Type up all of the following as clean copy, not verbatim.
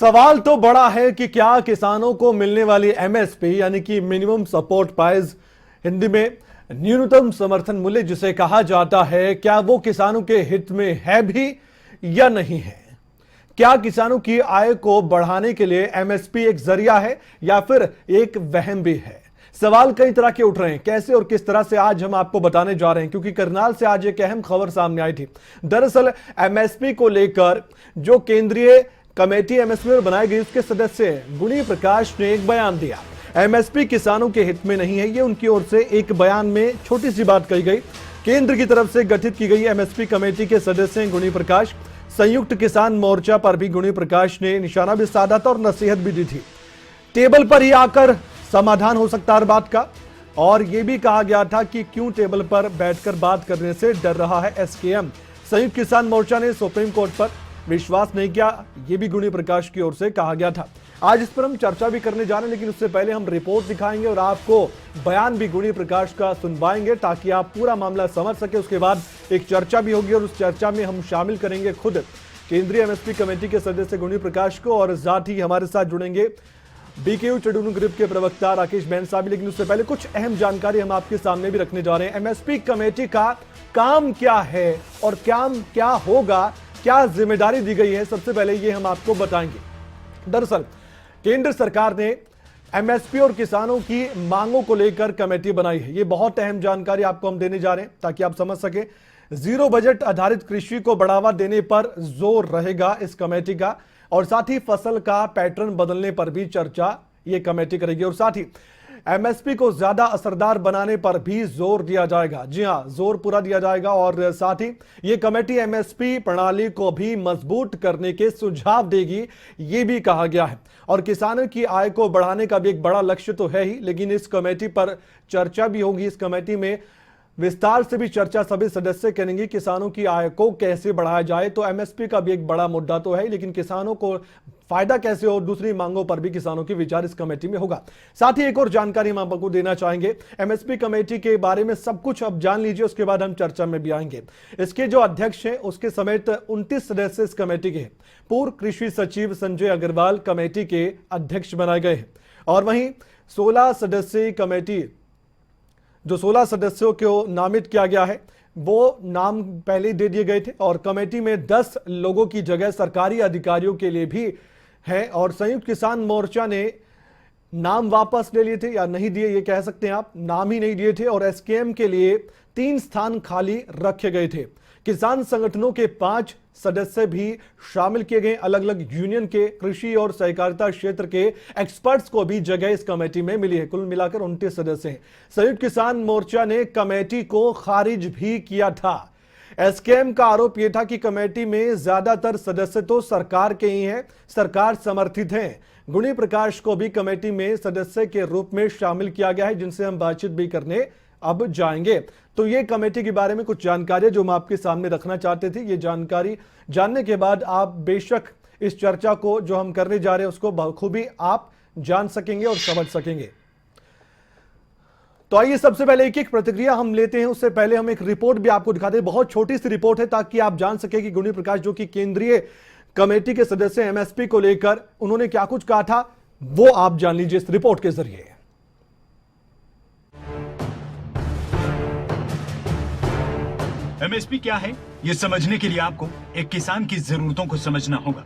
सवाल तो बड़ा है कि क्या किसानों को मिलने वाली एमएसपी यानी कि मिनिमम सपोर्ट प्राइस, हिंदी में न्यूनतम समर्थन मूल्य जिसे कहा जाता है, क्या वो किसानों के हित में है भी या नहीं है? क्या किसानों की आय को बढ़ाने के लिए एमएसपी एक जरिया है या फिर एक वहम भी है? सवाल कई तरह के उठ रहे हैं। कैसे और किस तरह से आज हम आपको बताने जा रहे हैं, क्योंकि करनाल से आज एक अहम खबर सामने आई थी। दरअसल एमएसपी को लेकर जो केंद्रीय कमेटी एमएसपी में बनाई गई, उसके सदस्य गुणी प्रकाश ने एक बयान दिया। एमएसपी किसानों के हित में नहीं है, ये उनकी ओर से एक बयान में छोटी सी बात कही गई। केंद्र की तरफ से गठित की गई एमएसपी कमेटी के सदस्य गुणी प्रकाश, संयुक्त किसान मोर्चा पर भी गुणी प्रकाश ने निशाना भी साधा था और नसीहत भी दी थी। टेबल पर ही आकर समाधान हो सकता है बात का, और यह भी कहा गया था कि क्यों टेबल पर बैठकर बात करने से डर रहा है एसकेएम। संयुक्त किसान मोर्चा ने सुप्रीम कोर्ट पर विश्वास नहीं किया, यह भी गुणी प्रकाश की ओर से कहा गया था। आज इस पर हम चर्चा भी करने जा रहे हैं, लेकिन उससे पहले हम रिपोर्ट दिखाएंगे और आपको बयान भी गुणी प्रकाश का सुनवाएंगे ताकि आप पूरा मामला समझ सके। उसके बाद एक चर्चा भी होगी और उस चर्चा में हम शामिल करेंगे खुद केंद्रीय एमएसपी कमेटी के सदस्य गुणी प्रकाश को, और साथ ही हमारे साथ जुड़ेंगे बीकेयू चुड़ून ग्रुप के प्रवक्ता राकेश बैन साहब। लेकिन उससे पहले कुछ अहम जानकारी हम आपके सामने भी रखने जा रहे हैं। एमएसपी कमेटी का काम क्या है और क्या होगा, क्या जिम्मेदारी दी गई है, सबसे पहले ये हम आपको बताएंगे। दरअसल केंद्र सरकार ने एमएसपी और किसानों की मांगों को लेकर कमेटी बनाई है। ये बहुत अहम जानकारी आपको हम देने जा रहे हैं ताकि आप समझ सके। जीरो बजट आधारित कृषि को बढ़ावा देने पर जोर रहेगा इस कमेटी का, और साथ ही फसल का पैटर्न बदलने पर भी चर्चा ये कमेटी करेगी, और साथ ही एमएसपी को ज्यादा असरदार बनाने पर भी जोर दिया जाएगा। जी हां, जोर पूरा दिया जाएगा। और साथ ही ये कमेटी एमएसपी प्रणाली को भी मजबूत करने के सुझाव देगी, ये भी कहा गया है। और किसानों की आय को बढ़ाने का भी एक बड़ा लक्ष्य तो है ही, लेकिन इस कमेटी पर चर्चा भी होगी। इस कमेटी में विस्तार से भी चर्चा सभी सदस्य करेंगे, किसानों की आय को कैसे बढ़ाया जाए। तो एमएसपी का भी एक बड़ा मुद्दा तो है, लेकिन किसानों को फायदा कैसे हो, दूसरी मांगों पर भी किसानों की विचार इस कमेटी में होगा। साथ ही एक और जानकारी हम आपको देना चाहेंगे एमएसपी कमेटी के बारे में। सब कुछ अब जान लीजिए, उसके बाद हम चर्चा में भी आएंगे। इसके जो अध्यक्ष हैं, उसके समेत 29 सदस्य इस कमेटी के हैं। पूर्व कृषि सचिव संजय अग्रवाल कमेटी के अध्यक्ष बनाए गए हैं, और वहीं 16 सदस्यीय कमेटी, जो 16 सदस्यों को नामित किया गया है, वो नाम पहले ही दे दिए गए थे। और कमेटी में 10 लोगों की जगह सरकारी अधिकारियों के लिए भी है। और संयुक्त किसान मोर्चा ने नाम वापस ले लिए थे, या नहीं दिए ये कह सकते हैं आप, नाम ही नहीं दिए थे। और एसकेएम के लिए 3 स्थान खाली रखे गए थे। किसान संगठनों के 5 सदस्य भी शामिल किए गए। अलग अलग यूनियन के, कृषि और सहकारिता क्षेत्र के एक्सपर्ट्स को भी जगह इस कमेटी में मिली है। कुल मिलाकर 29 सदस्य हैं। संयुक्त किसान मोर्चा ने कमेटी को खारिज भी किया था। एसकेएम का आरोप यह था कि कमेटी में ज्यादातर सदस्य तो सरकार के ही हैं, सरकार समर्थित हैं। गुणी प्रकाश को भी कमेटी में सदस्य के रूप में शामिल किया गया है, जिनसे हम बातचीत भी करने अब जाएंगे। तो ये कमेटी के बारे में कुछ जानकारी जो हम आपके सामने रखना चाहते थे। ये जानकारी जानने के बाद आप बेशक इस चर्चा को जो हम करने जा रहे हैं उसको बखूबी आप जान सकेंगे और समझ सकेंगे। तो आइए सबसे पहले एक एक प्रतिक्रिया हम लेते हैं। उससे पहले हम एक रिपोर्ट भी आपको दिखाते हैं। बहुत छोटी सी रिपोर्ट है ताकि आप जान सके कि गुणी प्रकाश जो कि केंद्रीय कमेटी के सदस्य एमएसपी को लेकर उन्होंने क्या कुछ कहा था, वो आप जान लीजिए इस रिपोर्ट के जरिए। एमएसपी क्या है, ये समझने के लिए आपको एक किसान की जरूरतों को समझना होगा।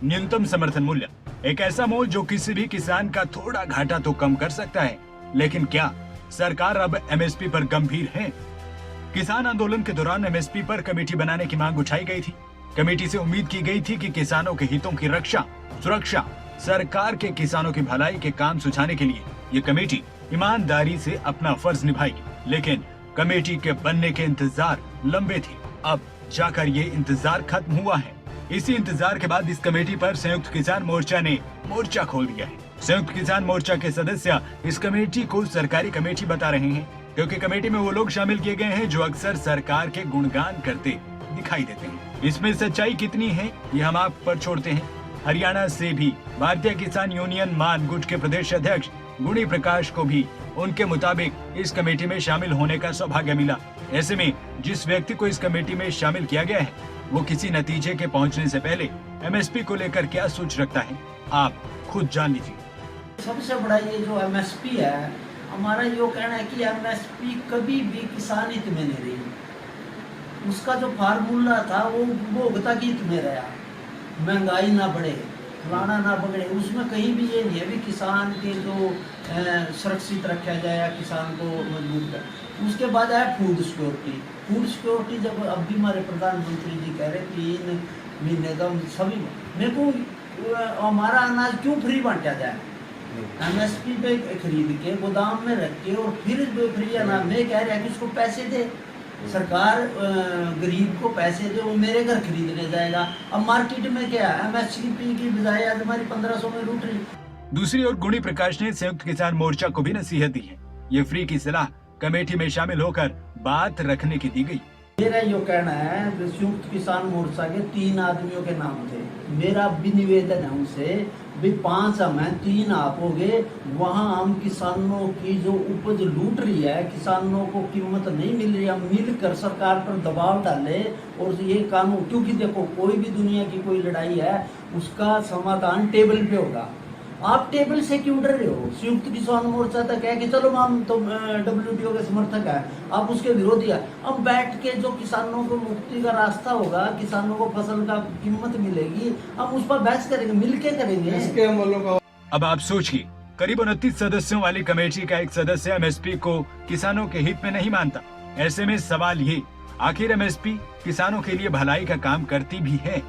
न्यूनतम समर्थन मूल्य एक ऐसा मोल जो किसी भी किसान का थोड़ा घाटा तो कम कर सकता है। लेकिन क्या सरकार अब एमएसपी पर गंभीर है? किसान आंदोलन के दौरान एमएसपी पर कमेटी बनाने की मांग उठाई गई थी। कमेटी से उम्मीद की गई थी कि किसानों के हितों की रक्षा, सुरक्षा, सरकार के किसानों की भलाई के काम सुझाने के लिए ये कमेटी ईमानदारी से अपना फर्ज निभाएगी। लेकिन कमेटी के बनने के इंतजार लंबे थे। अब जाकर ये इंतजार खत्म हुआ है। इसी इंतजार के बाद इस कमेटी पर संयुक्त किसान मोर्चा ने मोर्चा खोल दिया है। संयुक्त किसान मोर्चा के सदस्य इस कमेटी को सरकारी कमेटी बता रहे हैं, क्योंकि कमेटी में वो लोग शामिल किए गए हैं जो अक्सर सरकार के गुणगान करते दिखाई देते हैं। इसमें सच्चाई कितनी है ये हम आप पर छोड़ते हैं। हरियाणा से भी भारतीय किसान यूनियन मान गुट के प्रदेश अध्यक्ष गुणी प्रकाश को भी उनके मुताबिक इस कमेटी में शामिल होने का सौभाग्य मिला। ऐसे में जिस व्यक्ति को इस कमेटी में शामिल किया गया है, वो किसी नतीजे के पहुंचने से पहले एमएसपी को लेकर क्या सोच रखता है, आप खुद जान लीजिए। सबसे बड़ा ये जो एमएसपी है, हमारा यो कहना है कि एमएसपी कभी भी किसान हित में नहीं रही। उसका जो फार्मूला था वो उपभोक्ता के हित में रहा, महंगाई ना बढ़े, फलाना ना बढ़े। उसमें कहीं भी ये नहीं है भी किसान के जो सुरक्षित रखा जाए या किसान को मजबूत कर। उसके बाद आया फूड सिक्योरिटी। फूड सिक्योरिटी जब अब भी हमारे प्रधानमंत्री जी कह रहे 3 महीने का सभी, मेरे को हमारा अनाज क्यों फ्री बांटा जाए, एमएसपी पे खरीद के गोदाम में रख के और फिर फ्री अनाज में कह रहे हैं कि उसको पैसे दे सरकार, गरीब को पैसे दे, वो मेरे घर खरीदने जाएगा। अब मार्केट में क्या है, एमएसपी की बजाय आज हमारी 1500 में लूट रही। दूसरी ओर गुणी प्रकाश ने संयुक्त किसान मोर्चा को भी नसीहत दी है। ये फ्री की सलाह कमेटी में शामिल होकर बात रखने की दी गई। मेरा यो कहना है कि संयुक्त किसान मोर्चा के 3 आदमियों के नाम थे। मेरा भी निवेदन है उनसे भी 5 हम हैं, 3 आप हो गए। वहाँ हम किसानों की जो उपज लूट रही है, किसानों को कीमत नहीं मिल रही है, हम मिलकर सरकार पर दबाव डाले और ये कानून, क्योंकि देखो कोई भी दुनिया की कोई लड़ाई है उसका समाधान टेबल पे होगा। आप टेबल से क्यों डर रहे हो? संयुक्त किसान मोर्चा तक है कि चलो हम तो WTO के समर्थक है, आप उसके विरोधी है। अब बैठ के जो किसानों को मुक्ति का रास्ता होगा, किसानों को फसल का कीमत मिलेगी, हम उस पर बहस करेंगे, मिलके करेंगे। इसके अमलों का अब आप सोचिए, करीब 29 सदस्यों वाली कमेटी का एक सदस्य एमएसपी को किसानों के हित में नहीं मानता। ऐसे में सवाल ये, आखिर एमएसपी किसानों के लिए भलाई का काम करती भी है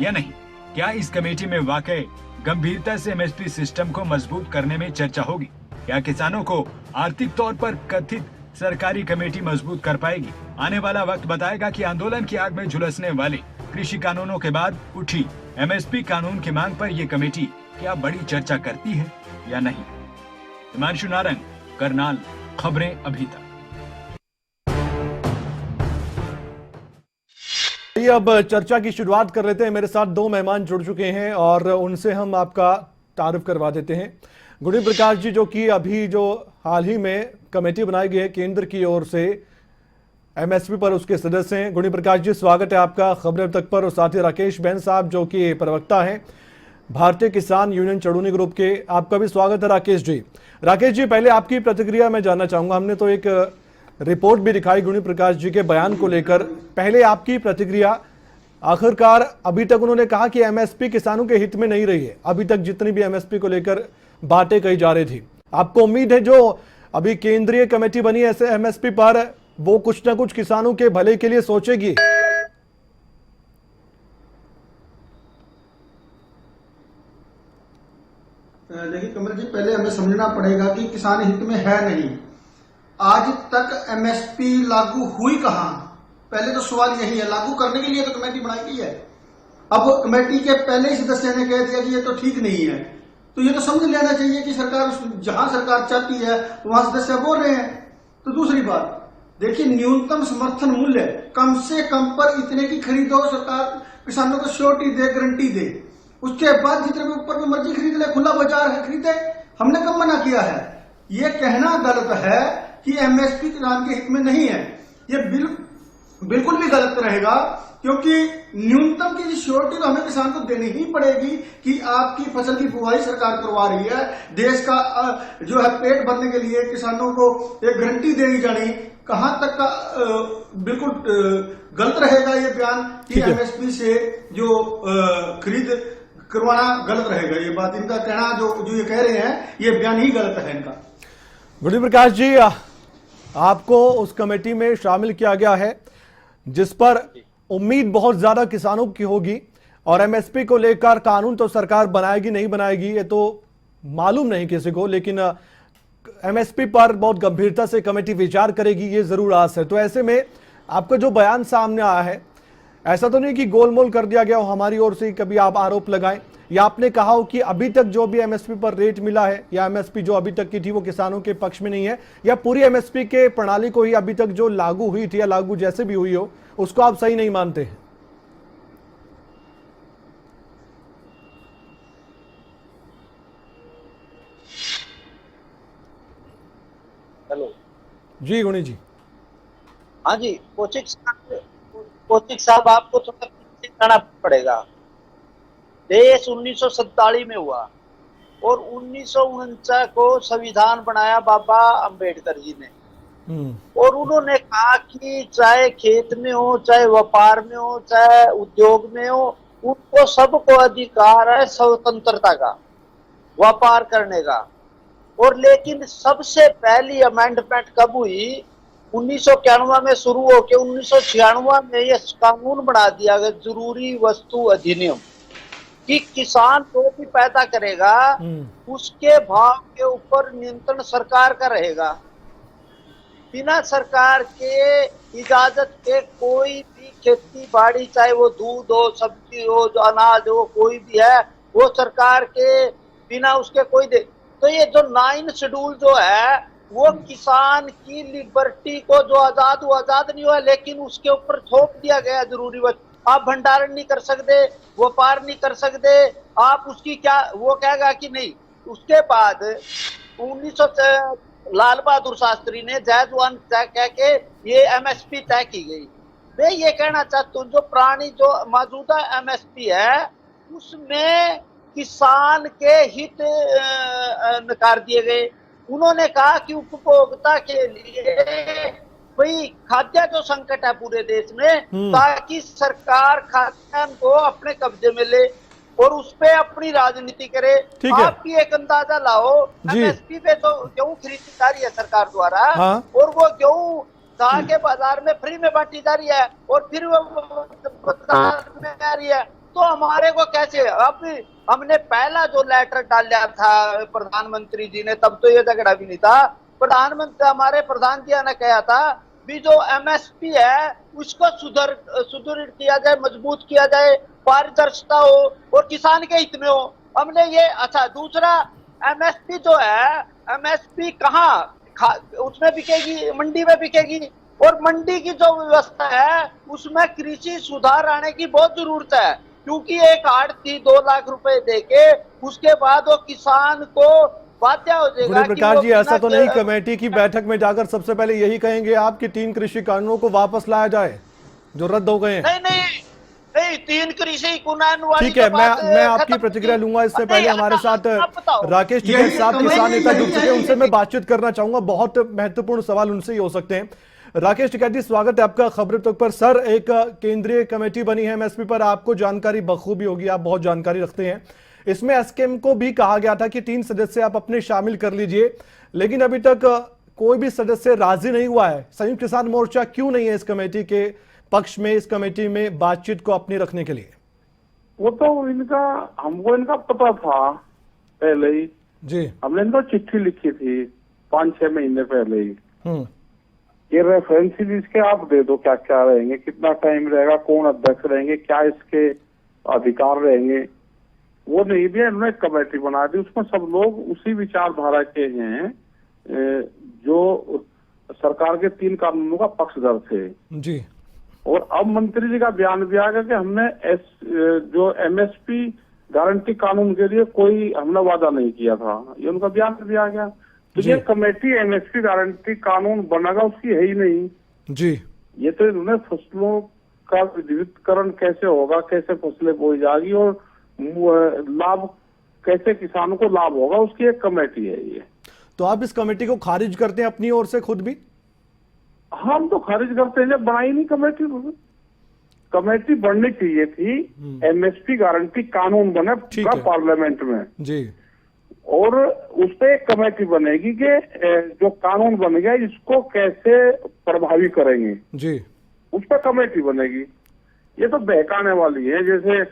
या नहीं? क्या इस कमेटी में वाकई गंभीरता से एमएसपी सिस्टम को मजबूत करने में चर्चा होगी? क्या किसानों को आर्थिक तौर पर कथित सरकारी कमेटी मजबूत कर पाएगी? आने वाला वक्त बताएगा कि आंदोलन की आग में झुलसने वाले कृषि कानूनों के बाद उठी एमएसपी कानून की मांग पर यह कमेटी क्या बड़ी चर्चा करती है या नहीं। हिमांशु नारंग, करनाल, खबरें अभी तक। अब चर्चा की शुरुआत कर लेते हैं। मेरे साथ 2 मेहमान जुड़ चुके हैं और उनसे हम आपका तारुफ करवा देते हैं। गुणी प्रकाश जी, जो कि अभी जो हाल ही में कमेटी बनाई गई है केंद्र की ओर से एमएसपी पर, उसके सदस्य हैं। गुणी प्रकाश जी, स्वागत है आपका खबरें अब तक पर। और साथ ही राकेश बैन साहब, जो कि प्रवक्ता हैं भारतीय किसान यूनियन चड़ूनी ग्रुप के, आपका भी स्वागत है राकेश जी। राकेश जी, पहले आपकी प्रतिक्रिया मैं जानना चाहूंगा। हमने तो एक रिपोर्ट भी दिखाई गुणी प्रकाश जी के बयान को लेकर, पहले आपकी प्रतिक्रिया। आखिरकार अभी तक उन्होंने कहा कि एमएसपी किसानों के हित में नहीं रही है। अभी तक जितनी भी एमएसपी को लेकर बातें कही जा रही थी, आपको उम्मीद है जो अभी केंद्रीय कमेटी बनी है ऐसे एमएसपी पर, वो कुछ ना कुछ किसानों के भले के लिए सोचेगी? देखिए कमल जी, पहले हमें समझना पड़ेगा कि किसान हित में है नहीं। आज तक एमएसपी लागू हुई कहां? पहले तो सवाल यही है। लागू करने के लिए तो कमेटी बनाई गई है। अब कमेटी के पहले ही सदस्य ने कह दिया कि ये तो ठीक नहीं है, तो ये तो समझ लेना चाहिए कि सरकार जहां सरकार चाहती है वहां सदस्य बोल रहे हैं। तो दूसरी बात देखिए, न्यूनतम समर्थन मूल्य कम से कम पर इतने की खरीदो, सरकार किसानों को श्योरिटी दे, गारंटी दे। उसके बाद जितने भी ऊपर भी मर्जी खरीद ले, खुला बाजार है, खरीदे। हमने कब मना किया है? ये कहना गलत है कि एमएसपी किसान के हित में नहीं है। ये बिल्कुल भी गलत रहेगा, क्योंकि न्यूनतम की श्योरिटी तो हमें किसान को देनी ही पड़ेगी कि आपकी फसल की बुआई सरकार करवा रही है। देश का जो है पेट भरने के लिए किसानों को एक गारंटी देनी जानी, कहां तक का बिल्कुल गलत रहेगा ये बयान कि एमएसपी से जो खरीद करवाना गलत रहेगा। ये बात इनका कहना जो ये कह रहे हैं, ये बयान ही गलत है इनका। गुणी प्रकाश जी, आपको उस कमेटी में शामिल किया गया है जिस पर उम्मीद बहुत ज्यादा किसानों की होगी, और एमएसपी को लेकर कानून तो सरकार बनाएगी नहीं बनाएगी ये तो मालूम नहीं किसी को, लेकिन एमएसपी पर बहुत गंभीरता से कमेटी विचार करेगी ये जरूर आस है। तो ऐसे में आपका जो बयान सामने आया है, ऐसा तो नहीं कि गोलमोल कर दिया गया हो हमारी ओर से, कभी आप आरोप लगाएं, या आपने कहा हो कि अभी तक जो भी एमएसपी पर रेट मिला है या एमएसपी जो अभी तक की थी वो किसानों के पक्ष में नहीं है, या पूरी एमएसपी के प्रणाली को ही अभी तक जो लागू हुई थी या लागू जैसे भी हुई हो उसको आप सही नहीं मानते हैं? हेलो जी गुणी जी। हाँ जी, कोचिक साहब आपको थोड़ा पीछे जाना पड़ेगा। देश 1947 में हुआ और 1949 को संविधान बनाया बाबा अंबेडकर जी ने। और उन्होंने कहा कि चाहे खेत में हो, चाहे व्यापार में हो, चाहे उद्योग में हो, उनको सबको अधिकार है स्वतंत्रता का, व्यापार करने का। और लेकिन सबसे पहली अमेंडमेंट कब हुई? 1991 में शुरू होकर 1996 में यह कानून बना दिया गया, जरूरी वस्तु अधिनियम, कि किसान जो भी पैदा करेगा उसके भाव के ऊपर नियंत्रण सरकार का रहेगा। बिना सरकार के इजाजत के कोई भी खेती बाड़ी, चाहे वो दूध हो, सब्जी हो, जो अनाज हो, कोई भी है, वो सरकार के बिना उसके कोई दे। तो ये जो 9 शेड्यूल जो है वो किसान की लिबर्टी को, जो आजाद हुआ, आजाद नहीं हुआ, लेकिन उसके ऊपर थोप दिया गया जरूरी वस्तु। आप भंडारण नहीं कर सकते, व्यापार नहीं कर सकते, आप उसकी क्या, वो कहेगा कि नहीं। उसके बाद 1900 लाल बहादुर शास्त्री ने जय जवान जय कह के ये एमएसपी तय की गई। मैं ये कहना चाहता हूँ, जो पुरानी जो मौजूदा एमएसपी है उसमें किसान के हित नकार दिए गए। उन्होंने कहा कि उपभोक्ता के लिए भाई खाद्य जो संकट है पूरे देश में, ताकि सरकार खाद्यान्न को अपने कब्जे में ले और उस पे अपनी राजनीति करे। आपकी एक अंदाजा लाओ, एमएसपी पे तो गेहूं खरीदी जा रही है सरकार द्वारा, और वो गेहूं कहा के बाजार में फ्री में बांटी जा रही है और फिर वो बाजार में आ रही है। तो हमारे को कैसे, अब हमने पहला जो लेटर डाला था प्रधानमंत्री जी ने, तब तो ये झगड़ा भी नहीं था। प्रधानमंत्री हमारे प्रधान जी ने कहा था भी जो एमएसपी है उसको सुदृढ़ किया जाए, मजबूत किया जाए, पारदर्शिता हो और किसान के हित में हो। हमने ये, अच्छा दूसरा एमएसपी जो है, एमएसपी कहाँ उसमें बिकेगी? मंडी में बिकेगी। और मंडी की जो व्यवस्था है उसमें कृषि सुधार आने की बहुत जरूरत है, क्योंकि एक आड़ती 2 लाख रुपए देके उसके बाद वो किसान को बाध्य हो जाएगा। गुणी प्रकाश जी, ऐसा तो नहीं कमेटी की बैठक में जाकर सबसे पहले यही कहेंगे आप कि 3 कृषि कानूनों को वापस लाया जाए जो रद्द हो गए हैं? नहीं, 3 कृषि कानून, ठीक है, मैं आपकी प्रतिक्रिया लूंगा। इससे पहले हमारे साथ राकेश टिकैत साहब किसान नेता जुड़ चुके हैं, उनसे मैं बातचीत करना चाहूंगा। बहुत महत्वपूर्ण सवाल उनसे ही हो सकते हैं। राकेश टिकैत जी, स्वागत है आपका खबरें तक पर। सर, एक केंद्रीय कमेटी बनी है एमएसपी पर, आपको जानकारी बखूबी होगी, आप बहुत जानकारी रखते हैं। इसमें एसकेएम को भी कहा गया था कि 3 सदस्य आप अपने शामिल कर लीजिए, लेकिन अभी तक कोई भी सदस्य राजी नहीं हुआ है। संयुक्त किसान मोर्चा क्यों नहीं है इस कमेटी के पक्ष में, इस कमेटी में बातचीत को अपनी रखने के लिए? वो तो हमको इनका पता था पहले ही जी। हमने इनको चिट्ठी लिखी थी 5-6 महीने पहले ही। ये रेफरेंस इसके आप दे दो, क्या क्या रहेंगे, कितना टाइम रहेगा, कौन अध्यक्ष रहेंगे, क्या इसके अधिकार रहेंगे। वो नहीं दिया, इन्होंने कमेटी बना दी। उसमें सब लोग उसी विचारधारा के हैं जो सरकार के 3 कानूनों का पक्षधर थे जी। और अब मंत्री जी का बयान भी आ गया कि हमने जो एमएसपी गारंटी कानून के लिए कोई हमने वादा नहीं किया था, ये उनका बयान भी आ गया। तो ये कमेटी एमएसपी गारंटी कानून बनेगा उसकी है ही नहीं जी। ये तो इन्होंने फसलों का विविधीकरण कैसे होगा, कैसे फसलें बोई जाएगी और लाभ कैसे किसानों को लाभ होगा, उसकी एक कमेटी है ये। तो आप इस कमेटी को खारिज करते हैं अपनी ओर से खुद भी? हम तो खारिज करते हैं, जब बनाई नहीं कमेटी। कमेटी बननी चाहिए थी, एमएसपी गारंटी कानून बने पार्लियामेंट में जी, और उस पर एक कमेटी बनेगी कि जो कानून बन गया इसको कैसे प्रभावी करेंगे जी, उस पर कमेटी बनेगी। ये तो बहकाने वाली है, जैसे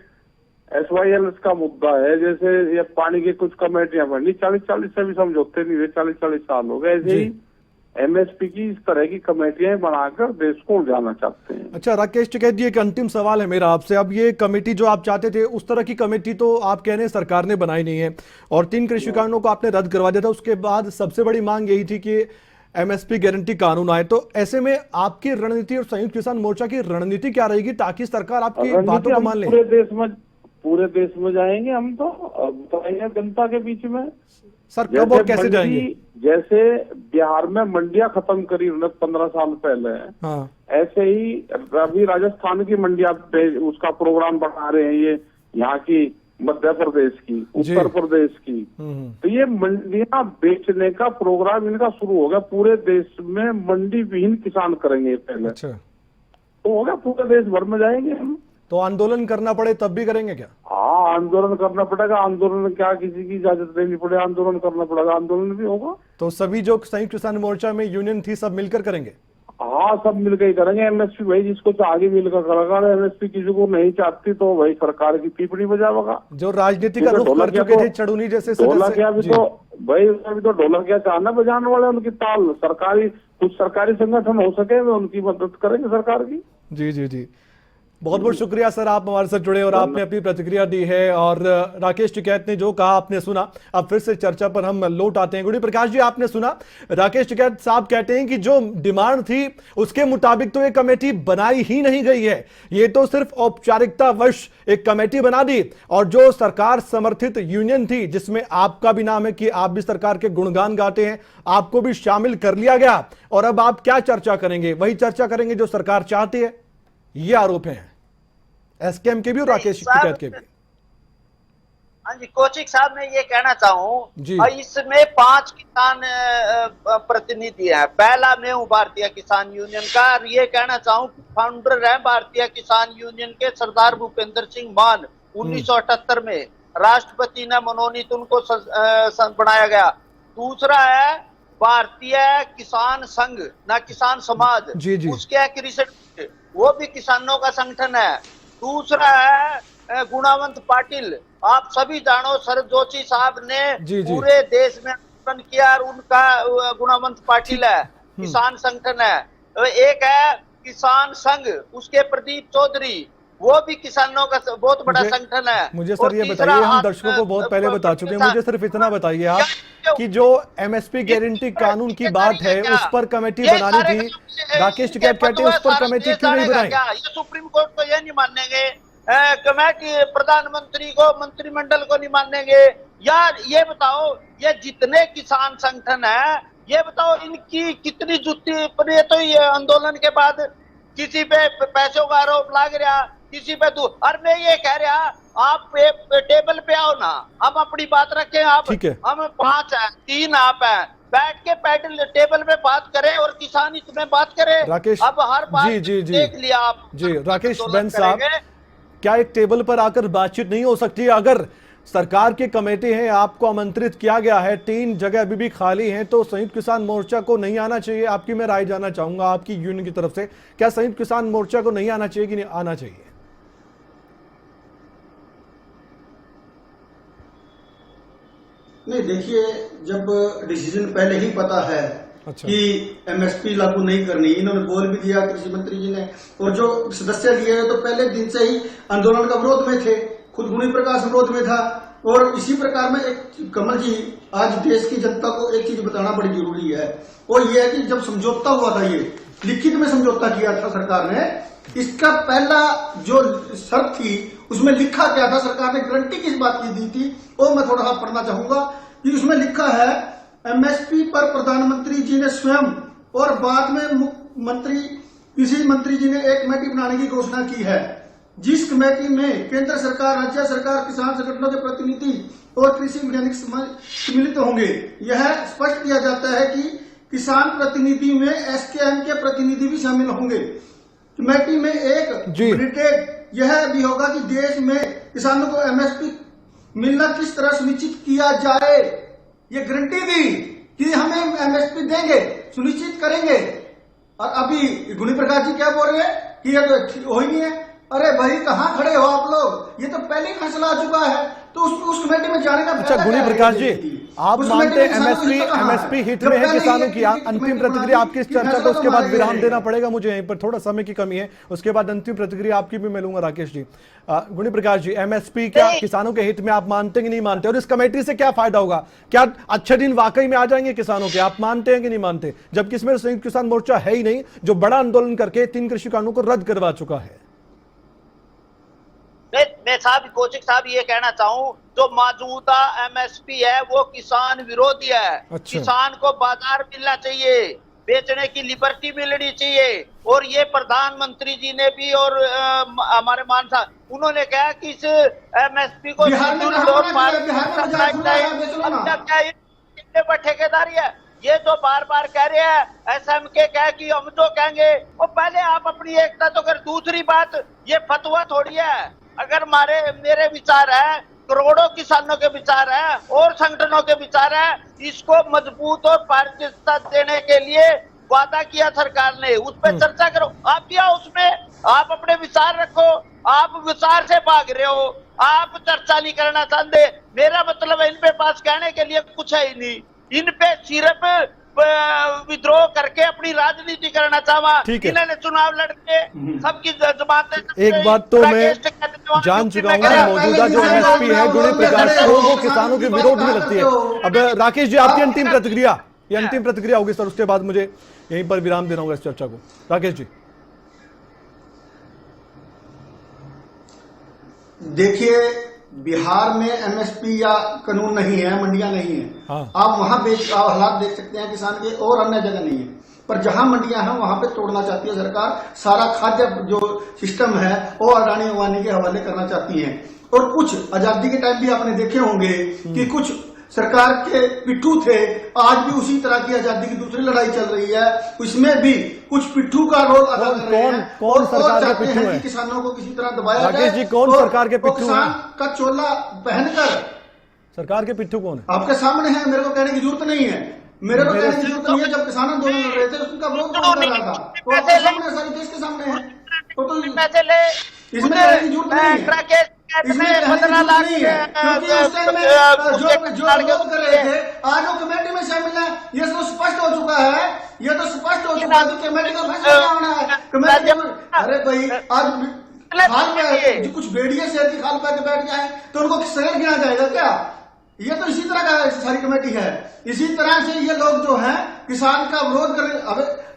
SYL का मुद्दा है, जैसे ये पानी की कुछ कमेटियां बनी 40-40 से भी समझौते नहीं हुए, 40-40 साल हो गए। ऐसे ही एमएसपी की इस तरह की कमेटियां बनाकर देश को उलझाना चाहते हैं। अच्छा राकेश टिकैत जी, एक अंतिम सवाल है मेरा आपसे। अब ये कमेटी जो आप चाहते थे, उस तरह की कमेटी तो आप कह रहे हैं सरकार ने बनाई नहीं है और 3 कृषि कानूनों को आपने रद्द करवा दिया था। उसके बाद सबसे बड़ी मांग यही थी कि एमएसपी गारंटी कानून आए। तो ऐसे में आपकी रणनीति और संयुक्त किसान मोर्चा की रणनीति क्या रहेगी ताकि सरकार आपकी बातों को मान ले? पूरे देश में जाएंगे हम, तो बताएंगे जनता के बीच में। सर कब और कैसे जाएंगे? जैसे बिहार में मंडियां खत्म करी उन्होंने 15 साल पहले, ऐसे ही अभी राजस्थान की मंडियां उसका प्रोग्राम बना रहे हैं। ये यहाँ की मध्य प्रदेश की, उत्तर प्रदेश की। तो ये मंडियां बेचने का प्रोग्राम इनका शुरू हो गया। पूरे देश में मंडी विहीन किसान करेंगे पहले। अच्छा, तो हो गया, पूरे देश भर में जाएंगे हम। तो आंदोलन करना पड़े तब भी करेंगे क्या? हाँ, आंदोलन करना पड़ेगा। आंदोलन क्या किसी की इजाजत लेनी पड़े, आंदोलन करना पड़ेगा, आंदोलन भी होगा। तो सभी जो संयुक्त किसान मोर्चा में यूनियन थी सब मिलकर करेंगे? हाँ, सब मिलकर ही करेंगे। एमएसपी भाई जिसको आगे मिलकर करेगा, एमएसपी किसी को नहीं चाहती तो भाई सरकार की पीपनी बजावेगा। जो राजनीति का रुख कर चुके थे चढ़ूनी जैसे ढोलक अभी तो भाई, अभी तो ढोलक क्या चाहना बजाने वाले, उनकी ताल सरकारी, कुछ सरकारी संगठन हो सके वे उनकी मदद करेंगे सरकार की। जी जी जी, बहुत बहुत शुक्रिया सर, आप हमारे साथ जुड़े और आपने अपनी प्रतिक्रिया दी है। और राकेश टिकैत ने जो कहा आपने सुना। अब फिर से चर्चा पर हम लौट आते हैं। गुणी प्रकाश जी, आपने सुना राकेश टिकैत साहब कहते हैं कि जो डिमांड थी उसके मुताबिक तो ये कमेटी बनाई ही नहीं गई है, ये तो सिर्फ औपचारिकता वश एक कमेटी बना दी। और जो सरकार समर्थित यूनियन थी जिसमें आपका भी नाम है कि आप भी सरकार के गुणगान गाते हैं, आपको भी शामिल कर लिया गया। और अब आप क्या चर्चा करेंगे? वही चर्चा करेंगे जो सरकार चाहती है। ये आरोप हैं एसकेएम के भी और राकेश टिकैत के भी। हाँ जी, कौशिक साहब, मैं ये कहना जी। चाहूँ, इसमें 5 किसान प्रतिनिधि हैं। पहला मैं हूँ भारतीय किसान यूनियन का, और ये कहना चाहूँ फाउंडर है भारतीय किसान यूनियन के सरदार भूपेंद्र सिंह मान। 1978 में राष्ट्रपति ने मनोनीत उनको बनाया गया। दूसरा है भारतीय किसान संघ, ना किसान समाज, जी जी। उसके क्रिसेंट, वो भी किसानों का संगठन है। दूसरा है गुणावंत पाटिल, आप सभी जानो शरद जोशी साहब ने जी जी। पूरे देश में आंदोलन किया, और उनका गुणावंत पाटिल है, किसान संगठन है। एक है किसान संघ, उसके प्रदीप चौधरी, वो भी किसानों का बहुत बड़ा संगठन है। मुझे सर ये बताइए, हम दर्शकों को बहुत पहले बता चुके हैं, मुझे सिर्फ इतना बताइए आप कि जो एमएसपी गारंटी कानून की बात है उस पर कमेटी बनानी थी, राकेश टिकैत कहते हैं उस पर कमेटी क्यों नहीं बनाई? ये सुप्रीम कोर्ट को ये नहीं मानेंगे, कमेटी प्रधानमंत्री को, मंत्रिमंडल को नहीं मानेंगे। यार ये बताओ, ये जितने किसान संगठन है, ये बताओ इनकी कितनी जुत्ती पर। ये तो ये आंदोलन के बाद किसी पे पैसों का आरोप लाग रहा, किसी पे तू। और मैं ये कह रहा, आप टेबल पे आओ ना, हम अपनी बात रखें। आप हम 5 हैं, 3 आप हैं, बैठ के पैडल टेबल पे बात करें और किसान इसमें बात करें। राकेश, अब हर बात जी देख लिया आप जी। राकेश बेन साहब, क्या एक टेबल पर आकर बातचीत नहीं हो सकती? अगर सरकार की कमेटी है, आपको आमंत्रित किया गया है, 3 जगह अभी भी खाली हैं, तो संयुक्त किसान मोर्चा को नहीं आना चाहिए? आपकी मैं राय जानना चाहूंगा आपकी यूनियन की तरफ से, क्या संयुक्त किसान मोर्चा को नहीं आना चाहिए कि नहीं आना चाहिए? नहीं, देखिए, जब डिसीजन पहले ही पता है कि एमएसपी लागू नहीं करनी, इन्होंने बोल भी दिया कृषि मंत्री जी ने, और जो सदस्य लिए तो पहले दिन से ही आंदोलन का विरोध में थे, खुद गुणी प्रकाश विरोध में था। और इसी प्रकार में एक कमल जी, आज देश की जनता को एक चीज बताना बड़ी जरूरी है, वो ये है कि जब समझौता हुआ था, ये लिखित में समझौता किया था सरकार ने, इसका पहला जो शर्त थी उसमें लिखा क्या था, सरकार ने गारंटी किस बात की दी थी, वो मैं थोड़ा सा पढ़ना चाहूंगा। कि उसमें लिखा है, एमएसपी पर प्रधानमंत्री जी ने स्वयं और बाद में मुख्यमंत्री कृषि मंत्री जी ने एक कमेटी बनाने की घोषणा की है, जिस कमेटी में केंद्र सरकार, राज्य सरकार, किसान संगठनों के प्रतिनिधि और कृषि वैज्ञानिक सम्मिलित होंगे। यह स्पष्ट किया जाता है कि किसान प्रतिनिधि में एसकेएम के प्रतिनिधि भी शामिल होंगे। कमेटी में एक मैंडेट यह भी होगा कि देश में किसानों को एमएसपी मिलना किस तरह सुनिश्चित किया जाए। ये गारंटी दी कि हमें एमएसपी देंगे, सुनिश्चित करेंगे। और अभी गुणी प्रकाश जी क्या बोल रहे हैं कि ये तो हो ही नहीं है। अरे भाई, कहाँ खड़े हो आप लोग? ये तो पहले ही फैसला आ चुका है, तो उस कमेटी में जाने का। अच्छा गुणी प्रकाश जी, आप मानते हैं एमएसपी हित में है किसानों की? अंतिम प्रतिक्रिया आपकी इस चर्चा को, उसके बाद विराम देना पड़ेगा मुझे, यहीं पर थोड़ा समय की कमी है, उसके बाद अंतिम प्रतिक्रिया आपकी भी मैं लूंगा। राकेश जी, गुणी प्रकाश जी, एमएसपी क्या किसानों के हित में आप मानते कि नहीं मानते? और इस कमेटी से क्या फायदा होगा? क्या अच्छे दिन वाकई में आ जाएंगे किसानों के? आप मानते हैं कि नहीं मानते, जबकि इसमें संयुक्त किसान मोर्चा है ही नहीं, जो बड़ा आंदोलन करके 3 कृषि कानूनों को रद्द करवा चुका है? मैं साहब, कौशिक साहब, ये कहना चाहूं, जो मौजूदा एमएसपी है वो किसान विरोधी है। किसान को बाजार मिलना चाहिए, बेचने की लिबर्टी मिलनी चाहिए। और ये प्रधानमंत्री जी ने भी और हमारे मान साहब उन्होंने कहा कि इस एमएसपी को बिहार में पर ठेकेदारी है। ये जो बार बार कह रहे हैं एसएमके कह कि हम जो कहेंगे वो पहले आप अपनी एकता तो कर। दूसरी बात, ये फतवा थोड़ी है। अगर मेरे विचार है, करोड़ों किसानों के विचार है और संगठनों के विचार है, इसको मजबूत और पारदर्शिता देने के लिए वादा किया सरकार ने, उस पर चर्चा करो। आप क्या उसमें आप अपने विचार रखो, आप विचार से भाग रहे हो, आप चर्चा नहीं करना चाहते। मेरा मतलब है इन पे पास कहने के लिए कुछ है ही नहीं, इन पे सिर्फ विद्रोह करके अपनी राजनीति करना चाहा। इन्होंने चुनाव लड़के सबकी जमानतें। एक बात तो मैं जान चुका हूँ कि मौजूदा जो एमएसपी है गुणी प्रकाश को वो किसानों के विरोध में लगती है। अब राकेश जी आपकी अंतिम प्रतिक्रिया, ये अंतिम प्रतिक्रिया होगी सर, उसके बाद मुझे यहीं पर विराम देना होगा इस चर्चा को। राकेश जी देखिए, बिहार में एमएसपी या कानून नहीं है, मंडियां नहीं है। हाँ। आप वहां हालात देख सकते हैं किसान के, और अन्य जगह नहीं है। पर जहां मंडियां हैं वहां पे तोड़ना चाहती है सरकार। सारा खाद्य जो सिस्टम है वो अडानी अंबानी के हवाले करना चाहती है। और कुछ आजादी के टाइम भी आपने देखे होंगे कि कुछ सरकार के पिट्ठू थे, आज भी उसी तरह की आजादी की दूसरी लड़ाई चल रही है, उसमें भी कुछ पिट्ठू का रोल अदा कर रहे हैं। कौन सरकार के पिट्ठू है? किसानों को किसी तरह दबाया जाए। राकेश जी कौन सरकार के पिट्ठू हैं? किसान का चोला पहनकर सरकार के पिट्ठू कौन है? आपके सामने है, मेरे को कहने की जरूरत नहीं है। मेरे को कहने की जरूरत नहीं है। जब किसान आंदोलन लड़ रहे थे उसका विरोध कौन कर रहा था? तो आपके सामने, सारे देश के सामने है। तो इसमें कहने की जरूरत नहीं है, इसमें कहने की जरूरत नहीं है, क्योंकि उस टाइम में जो विरोध कर रहे थे आज वो कमेटी में शामिल है। ये तो स्पष्ट हो चुका है, ये तो स्पष्ट हो चुका है कि कमेटी का फैसला क्या होना है। कमेटी, अरे भाई आज खाल पे जो कुछ बेड़िए शहर की खाल पे बैठ जाए तो उनको शहर गिना जाएगा क्या? ये तो इसी तरह का सारी कमेटी है। इसी तरह से ये लोग जो है किसान का विरोध कर रहे।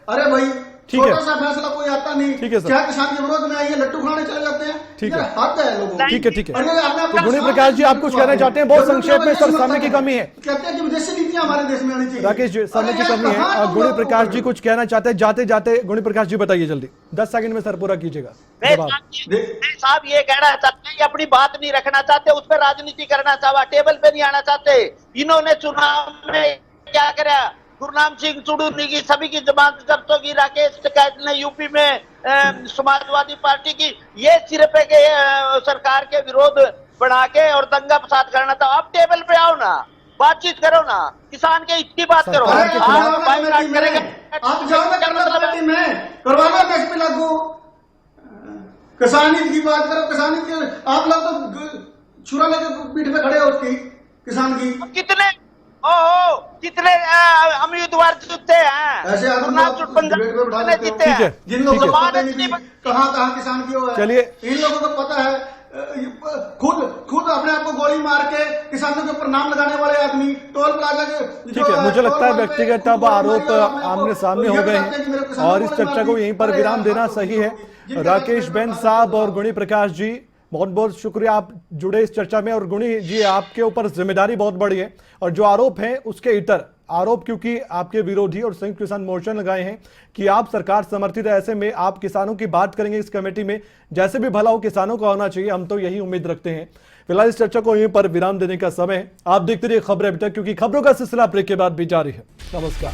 अरे भाई छोटा सा फैसला कोई आता नहीं, क्या किसान के विरोध में आइए लट्टू खाने चले जाते हैं? ठीक है, हद है लोगों। ठीक है। तो गुणी प्रकाश जी आप कुछ कहना चाहते हैं? बहुत संक्षेप में सर, समय की कमी है। कहते हैं कि विदेशी नीतियां हमारे देश में आनी चाहिए। राकेश जी समय की कमी है और गुणी प्रकाश जी कुछ कहना चाहते हैं, जाते जाते गुणी प्रकाश जी बताइए जल्दी, 10 सेकंड में सर पूरा कीजिएगा। साहब ये कहना चाहते हैं, अपनी बात नहीं रखना चाहते, उस पर राजनीति करना चाहा, टेबल पे नहीं आना चाहते। इन्होंने चुनाव में क्या करा? गुरनाम सिंह चुड़ूनी की सभी की जमानत जब्तों की, राकेश टिकैत ने यूपी में समाजवादी पार्टी की, ये सिर्फ के सरकार के विरोध बना के और दंगा फसाद करना था। अब टेबल पे आओ ना, बातचीत करो ना, किसान के हित की बात करो। आप जाओ ना कमेटी में, करवा लो एमएसपी लागू, किसान हित की बात करो। किसान हित की आप लोग तो छुरा लेकर पीठ पे खड़े हो उसकी, किसान की। कितने उम्मीदवार जीते हैं? ऐसे जीते हैं जिन लोगों को पता नहीं कहाँ किसान की हो है। चलिए, इन लोगों को पता है, खुद अपने आप को गोली मार के किसानों के ऊपर नाम लगाने वाले आदमी टोल प्लाजा के। ठीक है, मुझे लगता है व्यक्तिगत अब आरोप आमने सामने हो गए हैं और इस चर्चा को यहीं पर विराम देना सही है। राकेश बेन साहब और गुणी प्रकाश जी बहुत बहुत शुक्रिया, आप जुड़े इस चर्चा में। और गुणी जी आपके ऊपर जिम्मेदारी बहुत बड़ी है और जो आरोप हैं उसके इतर आरोप, क्योंकि आपके विरोधी और संयुक्त किसान मोर्चा लगाए हैं कि आप सरकार समर्थित है, ऐसे में आप किसानों की बात करेंगे इस कमेटी में, जैसे भी भला हो किसानों को आना चाहिए, हम तो यही उम्मीद रखते हैं। फिलहाल इस चर्चा को यहीं पर विराम देने का समय है। आप देखते रहिए खबरें अभी तक, क्योंकि खबरों का सिलसिला ब्रेक के बाद भी जारी है। नमस्कार।